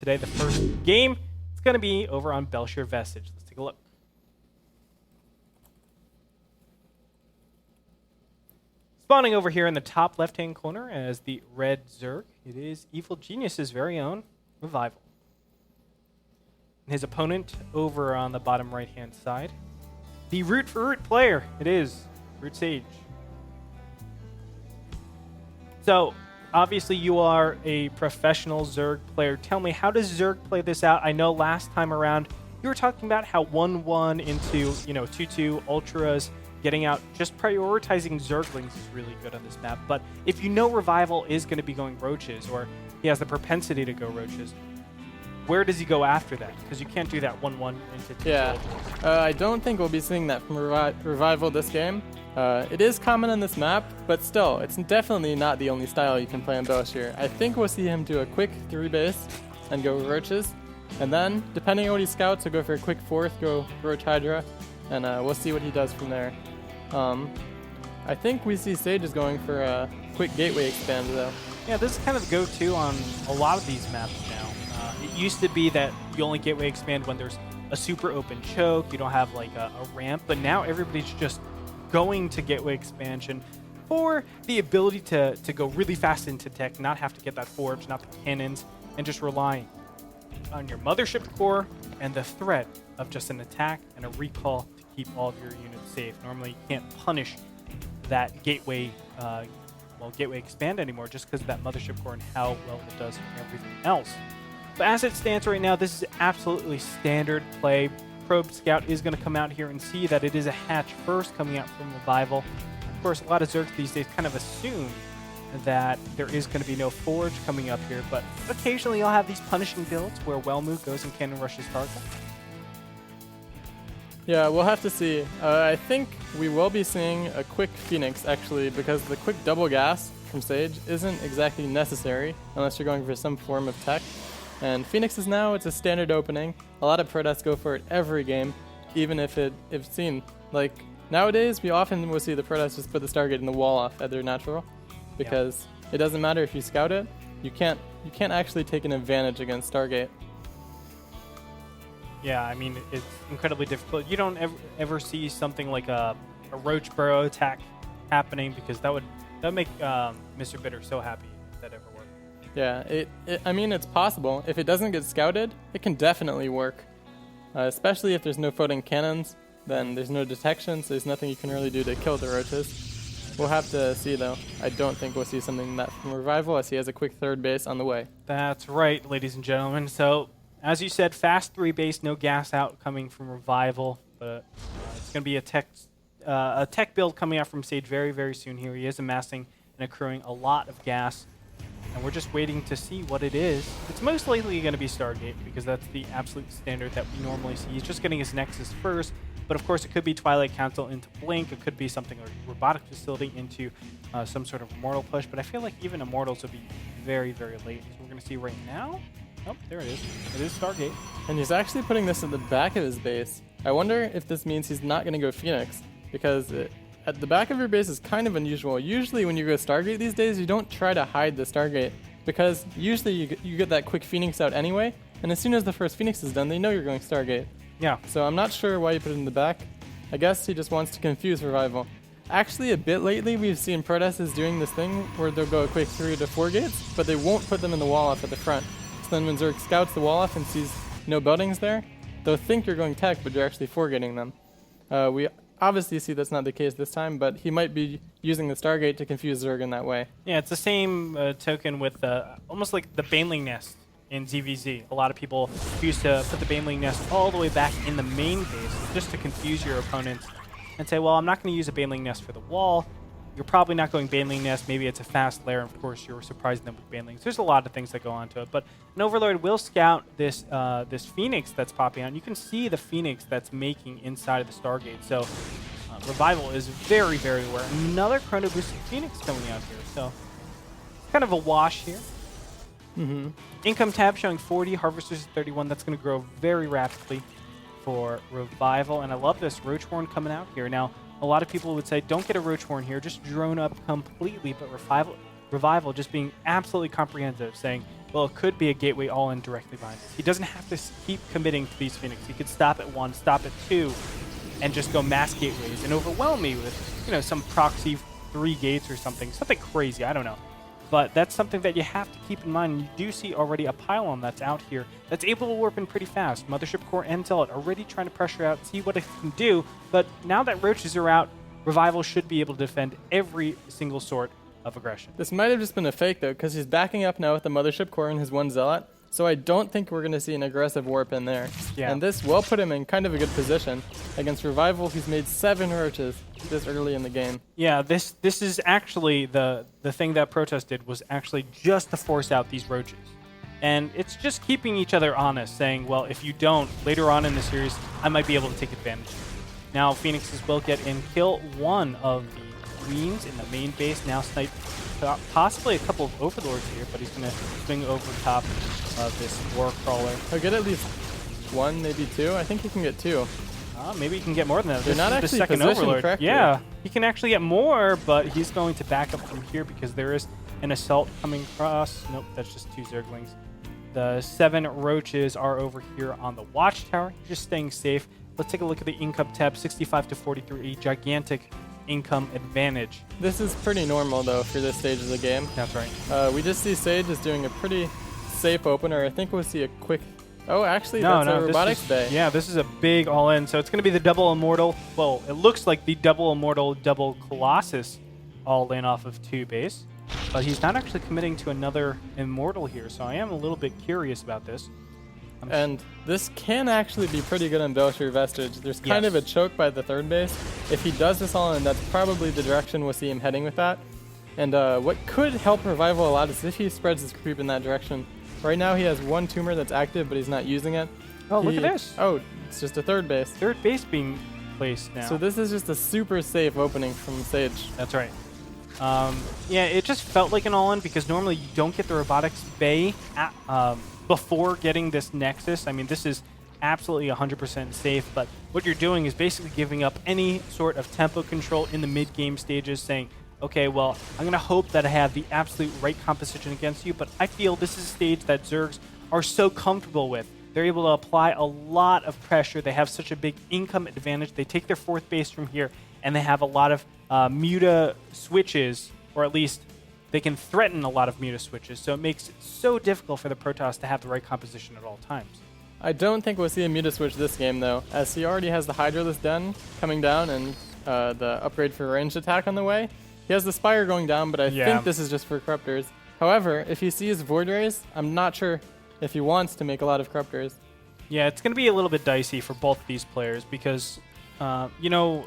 Today, the first game is going to be over on Belshire Vestige. Let's take a look. Spawning over here in the top left-hand corner as the red Zerg, it is Evil Genius's very own Revival. And his opponent over on the bottom right-hand side, the Root for Root player, it is Root Sage. So, obviously you are a professional Zerg player. Tell me, how does Zerg play this out? I know last time around you were talking about how 1-1 into, 2-2 Ultras, getting out, just prioritizing Zerglings is really good on this map. But if you know Revival is going to be going Roaches, or he has the propensity to go Roaches, where does he go after that? Because you can't do that 1-1 into 2-2 Yeah, Ultras. I don't think we'll be seeing that from Revival this game. It is common on this map, but still, it's definitely not the only style you can play on Belshire. I think we'll see him do a quick 3-base and go Roaches, and then, depending on what he scouts, he'll go for a quick 4th, go Roach Hydra, and we'll see what he does from there. I think we see Sage is going for a quick gateway expand, though. Yeah, this is kind of the go-to on a lot of these maps now. It used to be that you only gateway expand when there's a super open choke, you don't have like a ramp, but now everybody's just going to gateway expansion for the ability to go really fast into tech, not have to get that forge, not the cannons, and just rely on your mothership core and the threat of just an attack and a recall to keep all of your units safe. Normally you can't punish that gateway gateway expand anymore just because of that mothership core and how well it does everything else. But as it stands right now, this is absolutely standard play. Probe Scout is going to come out here and see that it is a hatch first coming out from Revival. Of course, a lot of Zergs these days kind of assume that there is going to be no forge coming up here, but occasionally you'll have these punishing builds where Wellmove goes and cannon rushes target. Yeah, we'll have to see. I think we will be seeing a quick Phoenix, actually, because the quick double gas from Sage isn't exactly necessary unless you're going for some form of tech. And Phoenix is now, it's a standard opening. A lot of Protests go for it every game, even if it's seen. Like, nowadays, we often will see the Protests just put the Stargate in the wall off at their natural, because it doesn't matter if you scout it, you can't actually take an advantage against Stargate. Yeah, I mean, it's incredibly difficult. You don't ever see something like a Roach Burrow attack happening, because that would make Mr. Bitter so happy if that ever worked. Yeah, I mean, it's possible. If it doesn't get scouted, it can definitely work. Especially if there's no floating cannons, then there's no detection, so there's nothing you can really do to kill the Roaches. We'll have to see, though. I don't think we'll see something that from Revival, as he has a quick 3rd base on the way. That's right, ladies and gentlemen. So, as you said, fast 3-base, no gas out coming from Revival, but it's going to be a tech build coming out from Sage very, very soon here. He is amassing and accruing a lot of gas, and we're just waiting to see what it is. It's most likely going to be Stargate, because that's the absolute standard that we normally see. He's just getting his Nexus first, but of course it could be Twilight Council into Blink, it could be something like Robotic Facility into some sort of Immortal push, but I feel like even Immortals would be very, very late. So we're going to see right now. Oh, there it is. It is Stargate. And he's actually putting this at the back of his base. I wonder if this means he's not going to go Phoenix, because at the back of your base is kind of unusual. Usually when you go Stargate these days, you don't try to hide the Stargate, because usually you get that quick Phoenix out anyway, and as soon as the first Phoenix is done, they know you're going Stargate. Yeah. So I'm not sure why you put it in the back. I guess he just wants to confuse Revival. Actually, a bit lately, we've seen Protests doing this thing where they'll go a quick 3 to 4 gates, but they won't put them in the wall off at the front. So then when Zerg scouts the wall off and sees no buildings there, they'll think you're going tech, but you're actually forgetting them. We obviously see that's not the case this time, but he might be using the Stargate to confuse Zerg in that way. Yeah, it's the same token with almost like the Baneling Nest in ZVZ. A lot of people used to put the Baneling Nest all the way back in the main base just to confuse your opponents and say, well, I'm not going to use a Baneling Nest for the wall. You're probably not going Baneling Nest. Maybe it's a fast lair. Of course, you're surprising them with Banelings. There's a lot of things that go onto it. But an Overlord will scout this this Phoenix that's popping out. And you can see the Phoenix that's making inside of the Stargate. So Revival is very, very aware. Another Chrono Boosted Phoenix coming out here. So kind of a wash here. Mm-hmm. Income tab showing 40. Harvesters is 31. That's going to grow very rapidly for Revival. And I love this Roach Horn coming out here. Now, a lot of people would say, don't get a Roach Horn here, just drone up completely, but Revival just being absolutely comprehensive, saying, Well, it could be a gateway all-in directly behind us. He doesn't have to keep committing to these Phoenix. He could stop at 1, stop at 2, and just go mass gateways and overwhelm me with, you know, some proxy 3 gates or something crazy. I don't know. But that's something that you have to keep in mind. You do see already a pylon that's out here that's able to warp in pretty fast. Mothership Core and Zealot already trying to pressure out, see what it can do. But now that roaches are out, Revival should be able to defend every single sort of aggression. This might have just been a fake, though, because he's backing up now with the Mothership Core and his 1 Zealot. So I don't think we're going to see an aggressive warp in there. Yeah. And this will put him in kind of a good position against Revival, who's made 7 roaches this early in the game. Yeah, this is actually the thing that Protest did was actually just to force out these roaches. And it's just keeping each other honest, saying, well, if you don't, later on in the series, I might be able to take advantage of it. Now, Phoenixes will get in, kill 1 of the Queens in the main base, now snipe possibly a couple of Overlords here, but he's going to swing over top of this War Crawler. He'll get at least 1, maybe 2. I think he can get 2. Maybe he can get more than that. They're not is actually the second positioned Overlord. correctly. Yeah, he can actually get more, but he's going to back up from here because there is an assault coming across. Nope, that's just 2 Zerglings. The 7 roaches are over here on the watchtower, just staying safe. Let's take a look at the income tab, 65 to 43, a gigantic income advantage. This is pretty normal, though, for this stage of the game. That's right. We just see Sage is doing a pretty safe opener. I think we'll see a quick... Oh, actually, No, that's a robotics bay. Yeah, this is a big all-in. So it's going to be the double immortal. Well, it looks like the double immortal, double colossus all-in off of 2 base. But he's not actually committing to another immortal here, so I am a little bit curious about this. And this can actually be pretty good on Belcher Vestige. There's kind of a choke by the 3rd base. If he does this all in, that's probably the direction we'll see him heading with that. And what could help Revival a lot is if he spreads his creep in that direction. Right now he has 1 tumor that's active, but he's not using it. Oh, look at this. Oh, it's just a 3rd base. 3rd base being placed now. So this is just a super safe opening from Sage. That's right. Yeah, it just felt like an all-in because normally you don't get the robotics bay before getting this Nexus. I mean, this is absolutely 100% safe, but what you're doing is basically giving up any sort of tempo control in the mid-game stages, saying, okay, well, I'm going to hope that I have the absolute right composition against you, but I feel this is a stage that Zergs are so comfortable with. They're able to apply a lot of pressure. They have such a big income advantage. They take their 4th base from here, and they have a lot of muta switches, or at least they can threaten a lot of muta switches, so it makes it so difficult for the Protoss to have the right composition at all times. I don't think we'll see a muta switch this game, though, as he already has the Hydralisk Den coming down and the upgrade for ranged attack on the way. He has the Spire going down, but I think this is just for Corruptors. However, if he sees Void Rays, I'm not sure if he wants to make a lot of Corruptors. Yeah, it's going to be a little bit dicey for both of these players because, you know,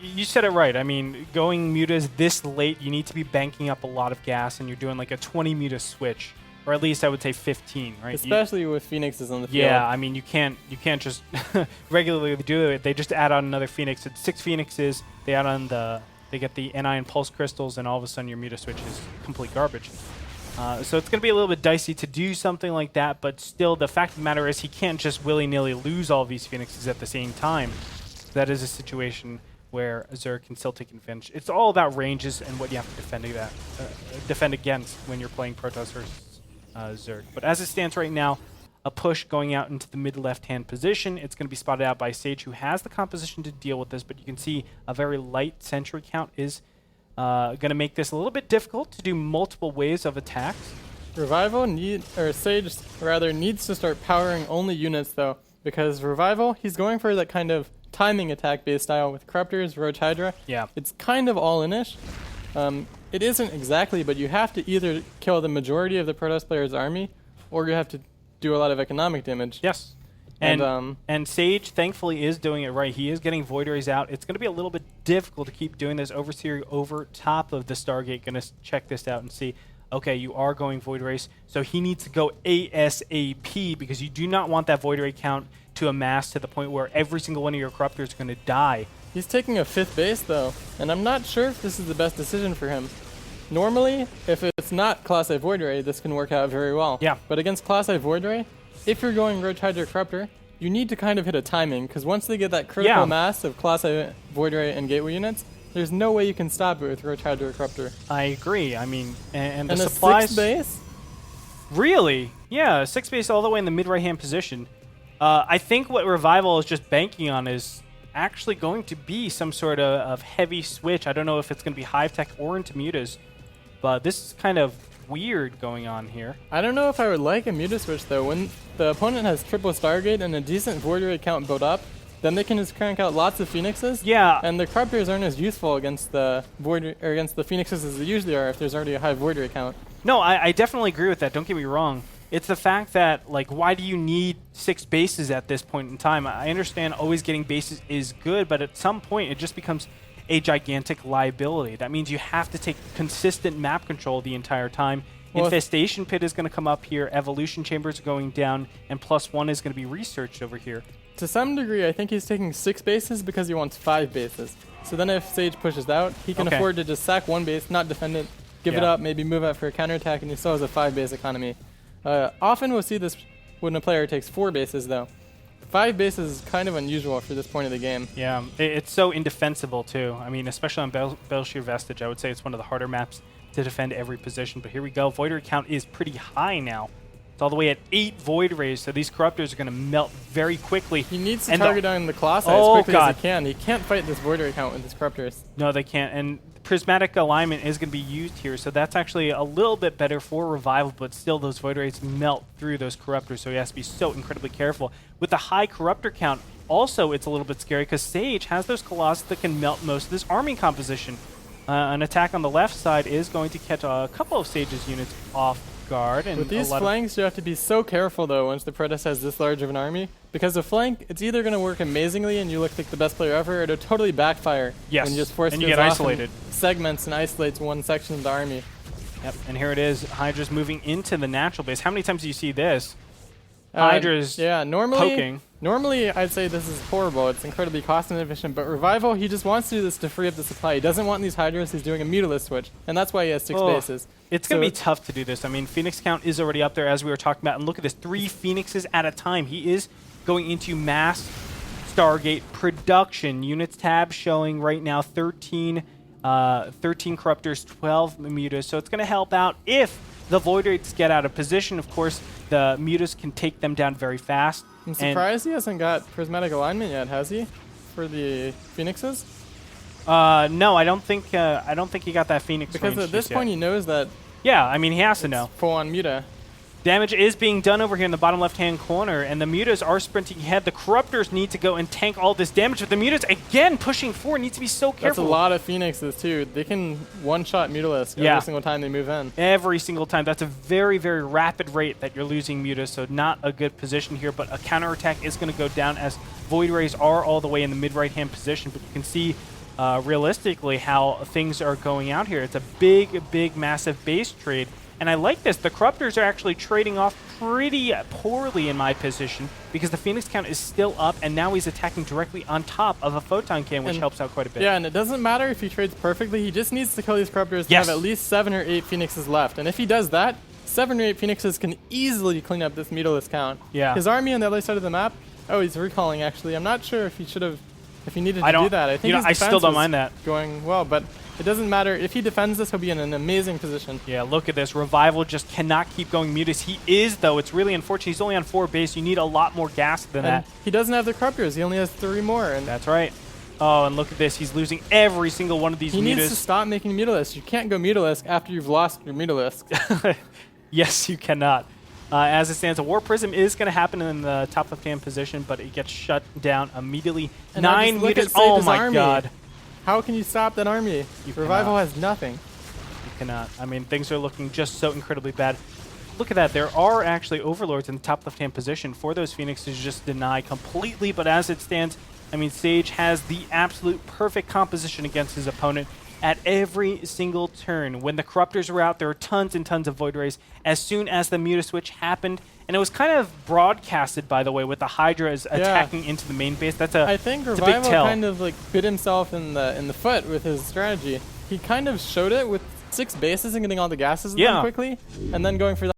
you said it right. I mean, going mutas this late, you need to be banking up a lot of gas, and you're doing like a 20 muta switch, or at least I would say 15, right? Especially with Phoenixes on the field. Yeah, I mean, you can't just regularly do it. They just add on another Phoenix. It's 6 Phoenixes. They add on they get the Anion Pulse Crystals, and all of a sudden your muta switch is complete garbage. So it's going to be a little bit dicey to do something like that, but still, the fact of the matter is he can't just willy-nilly lose all these Phoenixes at the same time. That is a situation where Zerg can still take advantage. It's all about ranges and what you have to defend against when you're playing Protoss versus Zerg. But as it stands right now, a push going out into the mid left-hand position. It's going to be spotted out by Sage, who has the composition to deal with this, but you can see a very light sentry count is going to make this a little bit difficult to do multiple waves of attacks. Sage rather needs to start powering only units, though, because Revival, he's going for that kind of timing attack based style with Corruptors, Roach Hydra. Yeah. It's kind of all-in-ish. It isn't exactly, but you have to either kill the majority of the Protoss player's army, or you have to do a lot of economic damage. Yes. And Sage, thankfully, is doing it right. He is getting Void Rays out. It's going to be a little bit difficult to keep doing this Overseer over top of the Stargate. Going to check this out and see, okay, you are going Void Rays, so he needs to go ASAP because you do not want that Void Ray count to amass to the point where every single one of your Corruptors is going to die. He's taking a 5th base, though, and I'm not sure if this is the best decision for him. Normally, if it's not Class A Void Ray, this can work out very well. Yeah. But against Class A Void Ray, if you're going Roach Hydra Corruptor, you need to kind of hit a timing, because once they get that critical mass of Class A Void Ray and Gateway units, there's no way you can stop it with Roach Hydra Corruptor. I agree. I mean, and the a supplies... 6th base? Really? Yeah, 6 base all the way in the mid right-hand position. I think what Revival is just banking on is actually going to be some sort of heavy switch. I don't know if it's going to be Hive Tech or into Mutas, but this is kind of weird going on here. I don't know if I would like a Muta switch, though. When the opponent has triple Stargate and a decent Void Ray count built up, then they can just crank out lots of Phoenixes. Yeah. And the Corruptors aren't as useful against the against the Phoenixes as they usually are if there's already a high Void Ray count. No, I definitely agree with that. Don't get me wrong. It's the fact that, like, why do you need 6 bases at this point in time? I understand always getting bases is good, but at some point it just becomes a gigantic liability. That means you have to take consistent map control the entire time. Well, Infestation Pit is going to come up here, Evolution Chambers are going down, and +1 is going to be researched over here. To some degree, I think he's taking 6 bases because he wants 5 bases. So then if Sage pushes out, he can afford to just sack 1 base, not defend it, give it up, maybe move out for a counterattack, and he still has a 5-base economy. Often we'll see this when a player takes 4 bases, though. 5 bases is kind of unusual for this point of the game. Yeah, it's so indefensible, too. I mean, especially on Belshir Vestige, I would say it's one of the harder maps to defend every position. But here we go. Void Ray count is pretty high now. It's all the way at 8 Void Rays, so these Corruptors are going to melt very quickly. He needs to target down the Colossi as quickly as he can. He can't fight this Void Ray count with his Corruptors. No, they can't. And Prismatic Alignment is going to be used here, so that's actually a little bit better for Revival, but still those Void Rays melt through those Corruptors, so he has to be so incredibly careful. With the high Corruptor count, also it's a little bit scary because Sage has those Colossus that can melt most of this army composition. An attack on the left side is going to catch a couple of Sage's units off guard. And with these flanks, you have to be so careful, though, once the Predator has this large of an army. Because the flank, it's either going to work amazingly and you look like the best player ever, or it'll totally backfire. Yes, and you just force and you get isolated. Segments and isolates one section of the army. Yep, and here it is. Hydra's moving into the natural base. How many times do you see this? Hydra's poking. Normally, I'd say this is horrible. It's incredibly cost inefficient, but Revival, he just wants to do this to free up the supply. He doesn't want these Hydras. He's doing a Mutalist switch, and that's why he has 6 bases. It's going to be tough to do this. I mean, Phoenix count is already up there, as we were talking about, and look at this, 3 Phoenixes at a time. He is going into mass Stargate production. Units tab showing right now 13 Corruptors, 12 Mutas, so it's going to help out if the Void Rates get out of position. Of course, the Mutas can take them down very fast. I'm surprised he hasn't got Prismatic Alignment yet, has he? For the Phoenixes? No, I don't think he got that Phoenix because at this point he knows that. Yeah, I mean he has to know. Full-on Muta. Damage is being done over here in the bottom left-hand corner, and the Mutas are sprinting ahead. The Corruptors need to go and tank all this damage, but the Mutas, again, pushing forward, need to be so careful. That's a lot of Phoenixes, too. They can one-shot Mutalisk every single time they move in. Every single time. That's a very, very rapid rate that you're losing Mutas, so not a good position here, but a counterattack is going to go down as Void Rays are all the way in the mid-right-hand position, but you can see realistically how things are going out here. It's a big, big, massive base trade. And I like this. The Corruptors are actually trading off pretty poorly in my position because the Phoenix count is still up, and now he's attacking directly on top of a Photon Cannon, which helps out quite a bit. Yeah, and it doesn't matter if he trades perfectly. He just needs to kill these Corruptors to have at least 7 or 8 Phoenixes left. And if he does that, 7 or 8 Phoenixes can easily clean up this Mutalist count. Yeah. His army on the other side of the map, he's recalling, actually. I'm not sure if he should have, if he needed to do that. I think his I still don't mind that. Going well, but it doesn't matter. If he defends this, he'll be in an amazing position. Yeah, look at this. Revival just cannot keep going Mutas. He is, though. It's really unfortunate. He's only on 4 base. You need a lot more gas than that. He doesn't have the Corruptors. He only has 3 more. And that's right. Oh, and look at this. He's losing every single one of these Mutas. He needs to stop making Mutalisk. You can't go Mutalisk after you've lost your Mutalisk. Yes, you cannot. As it stands, a War Prism is going to happen in the top left-hand position, but it gets shut down immediately. And 9 Mutas. Oh, my God. How can you stop that army? Revival has nothing. You cannot. I mean, things are looking just so incredibly bad. Look at that. There are actually Overlords in the top left-hand position for those Phoenixes just deny completely, but as it stands, I mean, Sage has the absolute perfect composition against his opponent at every single turn. When the Corruptors were out, there were tons and tons of Void Rays. As soon as the Muta switch happened, and it was kind of broadcasted, by the way, with the Hydras attacking into the main base. That's I think Revival kind of like bit himself in the foot with his strategy. He kind of showed it with 6 bases and getting all the gases done quickly, and then going for